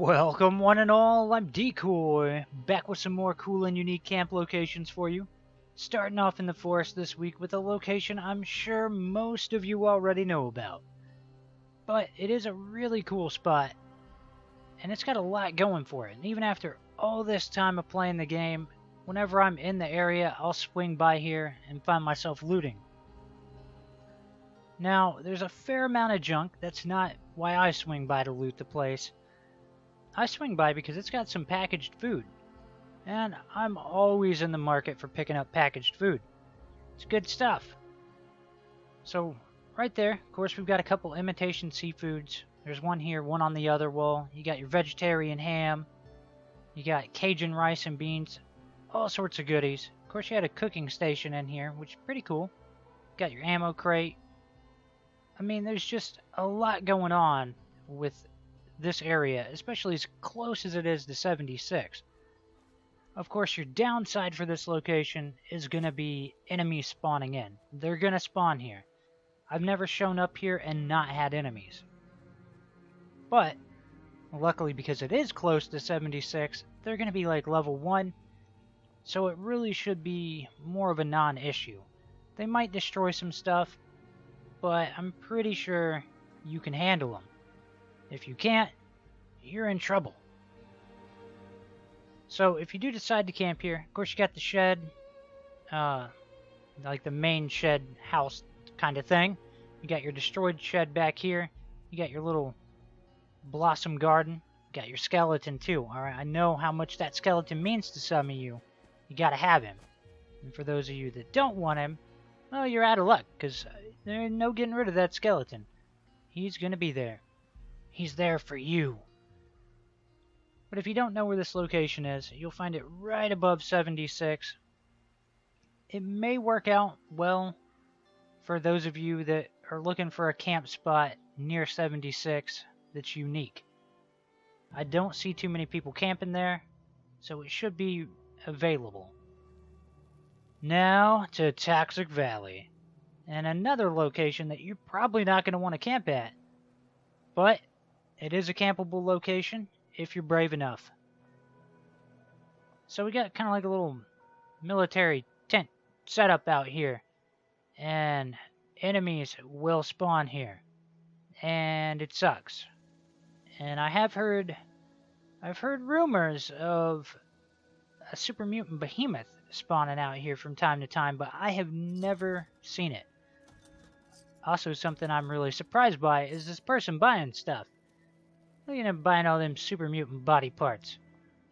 Welcome one and all, I'm Decoy, back with some more cool and unique camp locations for you. Starting off in the forest this week with a location I'm sure most of you already know about. But it is a really cool spot, and it's got a lot going for it. And even after all this time of playing the game, whenever I'm in the area, I'll swing by here and find myself looting. Now, there's a fair amount of junk. That's not why I swing by to loot the place. I swing by because it's got some packaged food, and I'm always in the market for picking up packaged food. It's good stuff. So, right there, of course, we've got a couple imitation seafoods. There's one here, one on the other wall. You got your vegetarian ham. You got Cajun rice and beans. All sorts of goodies. Of course, you had a cooking station in here, which is pretty cool. Got your ammo crate. I mean, there's just a lot going on with this area, especially as close as it is to 76. Of course, your downside for this location is going to be enemies spawning in. They're going to spawn here. I've never shown up here and not had enemies. But, luckily because it is close to 76, they're going to be like level 1, so it really should be more of a non-issue. They might destroy some stuff, but I'm pretty sure you can handle them. If you can't, you're in trouble. So if you do decide to camp here, of course you got the shed, like the main shed house kind of thing. You got your destroyed shed back here. You got your little blossom garden. You got your skeleton too. Alright, I know how much that skeleton means to some of you. You gotta have him. And for those of you that don't want him, well, you're out of luck, because there's no getting rid of that skeleton. He's gonna be there. He's there for you. But if you don't know where this location is, you'll find it right above 76. It may work out well for those of you that are looking for a camp spot near 76 that's unique. I don't see too many people camping there, so it should be available. Now to Toxic Valley, and another location that you're probably not going to want to camp at. But it is a campable location if you're brave enough. So we got kind of like a little military tent setup out here, and enemies will spawn here, and it sucks. And I've heard rumors of a super mutant behemoth spawning out here from time to time, but I have never seen it. Also, something I'm really surprised by is this person buying stuff. Look at him buying all them super mutant body parts.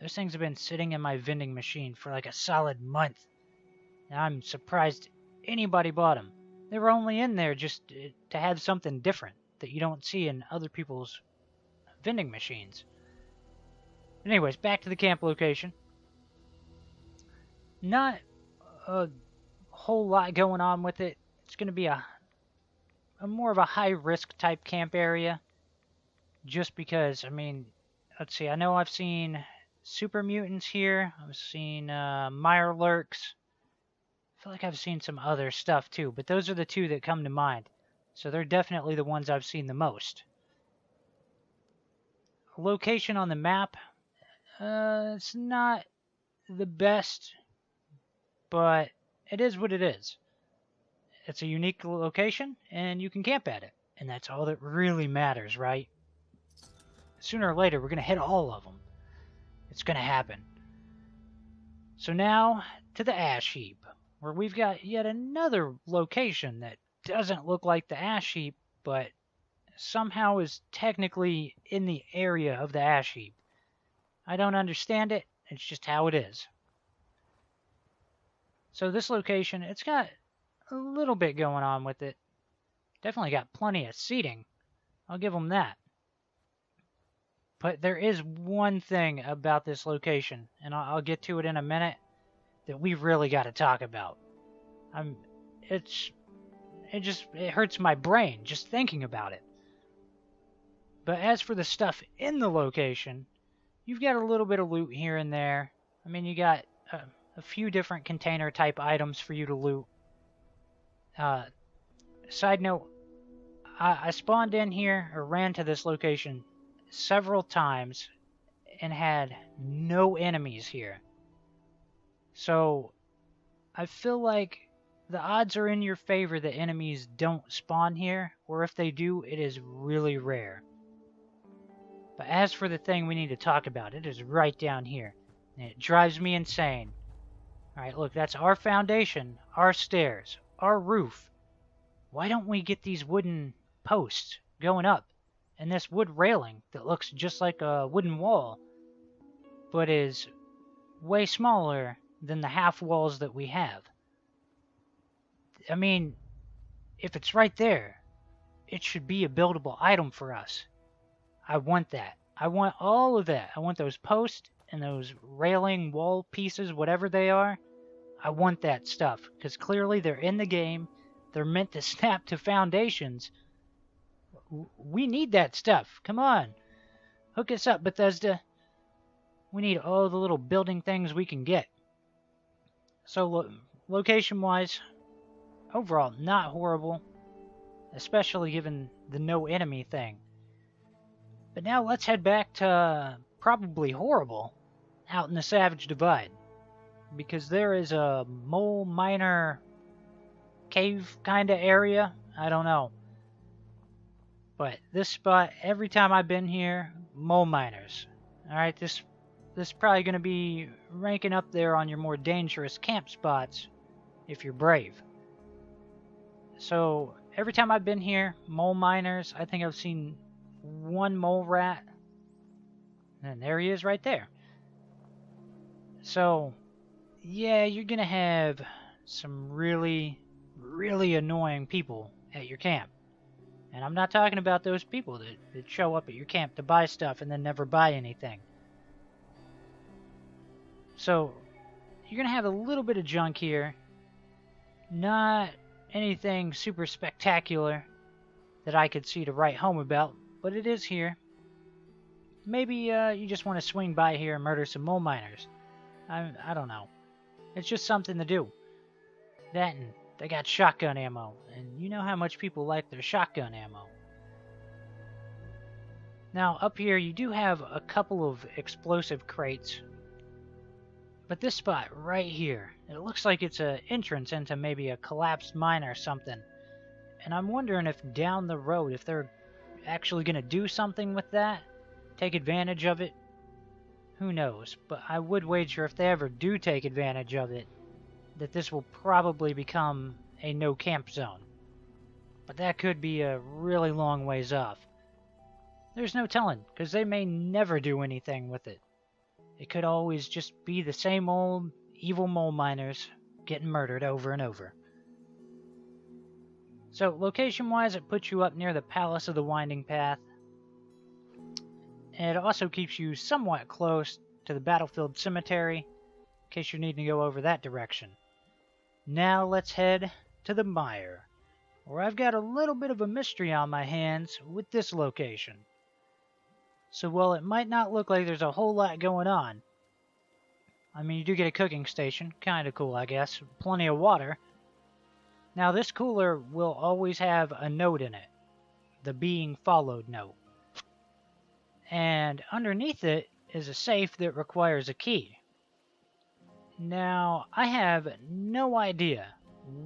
Those things have been sitting in my vending machine for like a solid month. And I'm surprised anybody bought them. They were only in there just to have something different that you don't see in other people's vending machines. Anyways, back to the camp location. Not a whole lot going on with it. It's going to be a more of a high-risk type camp area. Just because, I mean, let's see, I know I've seen super mutants here. I've seen mire lurks. I feel like I've seen some other stuff too, but those are the two that come to mind. So they're definitely the ones I've seen the most. Location on the map, it's not the best, but it is what it is. It's a unique location, and you can camp at it. And that's all that really matters, right? Sooner or later, we're going to hit all of them. It's going to happen. So now, to the ash heap, where we've got yet another location that doesn't look like the ash heap, but somehow is technically in the area of the ash heap. I don't understand it. It's just how it is. So this location, it's got a little bit going on with it. Definitely got plenty of seating. I'll give them that. But there is one thing about this location, and I'll get to it in a minute, that we really got to talk about. It hurts my brain just thinking about it. But as for the stuff in the location, you've got a little bit of loot here and there. I mean, you got a few different container type items for you to loot. Side note, I spawned in here, or ran to this location several times, and had no enemies here. So I feel like the odds are in your favor that enemies don't spawn here, or if they do, it is really rare. But as for the thing we need to talk about, it is right down here, and it drives me insane. Alright, look, that's our foundation, our stairs, our roof. Why don't we get these wooden posts going up, and this wood railing that looks just like a wooden wall, but is way smaller than the half walls that we have? I mean, if it's right there, it should be a buildable item for us. I want that. I want all of that. I want those posts and those railing wall pieces, whatever they are. I want that stuff, because clearly they're in the game. They're meant to snap to foundations. We need that stuff. Come on. Hook us up, Bethesda. We need all the little building things we can get. So, location-wise, overall, not horrible, especially given the no enemy thing. But now let's head back to probably horrible out in the Savage Divide, because there is a mole miner cave kind of area. I don't know. But this spot, every time I've been here, mole miners. Alright, this is probably going to be ranking up there on your more dangerous camp spots if you're brave. So, every time I've been here, mole miners, I think I've seen one mole rat. And there he is right there. So, yeah, you're going to have some really, really annoying people at your camp. And I'm not talking about those people that show up at your camp to buy stuff and then never buy anything. So, you're going to have a little bit of junk here. Not anything super spectacular that I could see to write home about, but it is here. Maybe you just want to swing by here and murder some mole miners. I don't know. It's just something to do. That and they got shotgun ammo, and you know how much people like their shotgun ammo. Now, up here you do have a couple of explosive crates, but this spot right here, it looks like it's an entrance into maybe a collapsed mine or something. And I'm wondering if down the road, if they're actually going to do something with that, take advantage of it. Who knows, but I would wager if they ever do take advantage of it, that this will probably become a no camp zone. But that could be a really long ways off. There's no telling, because they may never do anything with it. It could always just be the same old evil mole miners getting murdered over and over. So, location-wise, it puts you up near the Palace of the Winding Path. And it also keeps you somewhat close to the Battlefield Cemetery, in case you're needing to go over that direction. Now let's head to the Mire, where I've got a little bit of a mystery on my hands with this location. So while it might not look like there's a whole lot going on, I mean, you do get a cooking station, kinda cool I guess, plenty of water. Now this cooler will always have a note in it, the being followed note. And underneath it is a safe that requires a key. Now, I have no idea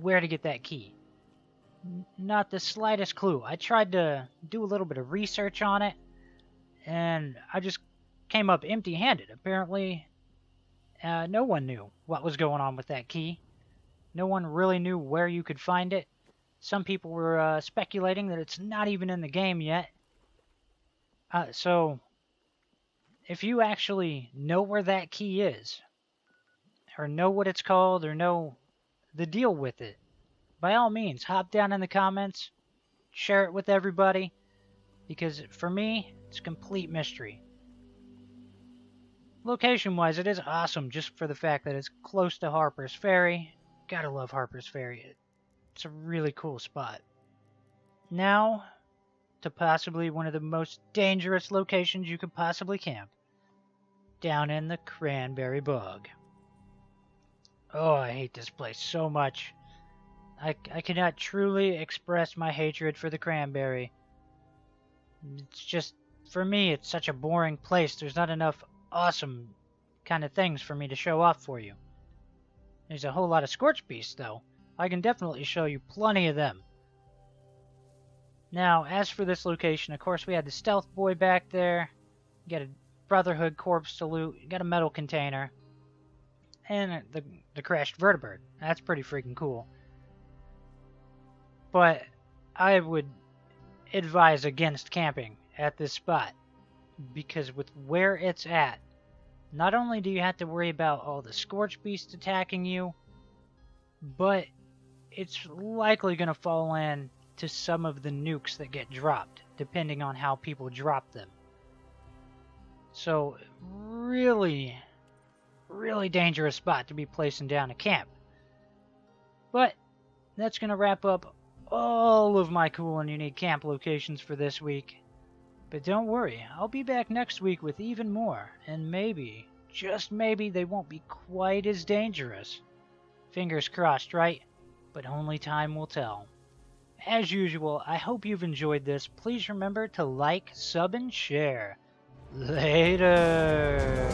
where to get that key. Not the slightest clue. I tried to do a little bit of research on it, and I just came up empty-handed. Apparently, no one knew what was going on with that key. No one really knew where you could find it. Some people were speculating that it's not even in the game yet. So, if you actually know where that key is, or know what it's called, or know the deal with it, by all means, hop down in the comments, share it with everybody, because for me, it's a complete mystery. Location-wise, it is awesome just for the fact that it's close to Harper's Ferry. Gotta love Harper's Ferry. It's a really cool spot. Now, to possibly one of the most dangerous locations you could possibly camp. Down in the Cranberry Bug. Oh, I hate this place so much. I cannot truly express my hatred for the Cranberry. It's just, for me, it's such a boring place. There's not enough awesome kind of things for me to show off for you. There's a whole lot of Scorch Beasts, though. I can definitely show you plenty of them. Now, as for this location, of course, we had the Stealth Boy back there. You got a Brotherhood corpse to loot. You got a metal container. And the crashed vertibird. That's pretty freaking cool. But I would advise against camping at this spot. Because with where it's at, not only do you have to worry about all the Scorch Beasts attacking you, but it's likely going to fall in to some of the nukes that get dropped, depending on how people drop them. So, really dangerous spot to be placing down a camp. But that's going to wrap up all of my cool and unique camp locations for this week. But don't worry, I'll be back next week with even more, and maybe, just maybe, they won't be quite as dangerous. Fingers crossed, right? But only time will tell. As usual, I hope you've enjoyed this. Please remember to like, sub, and share. Later!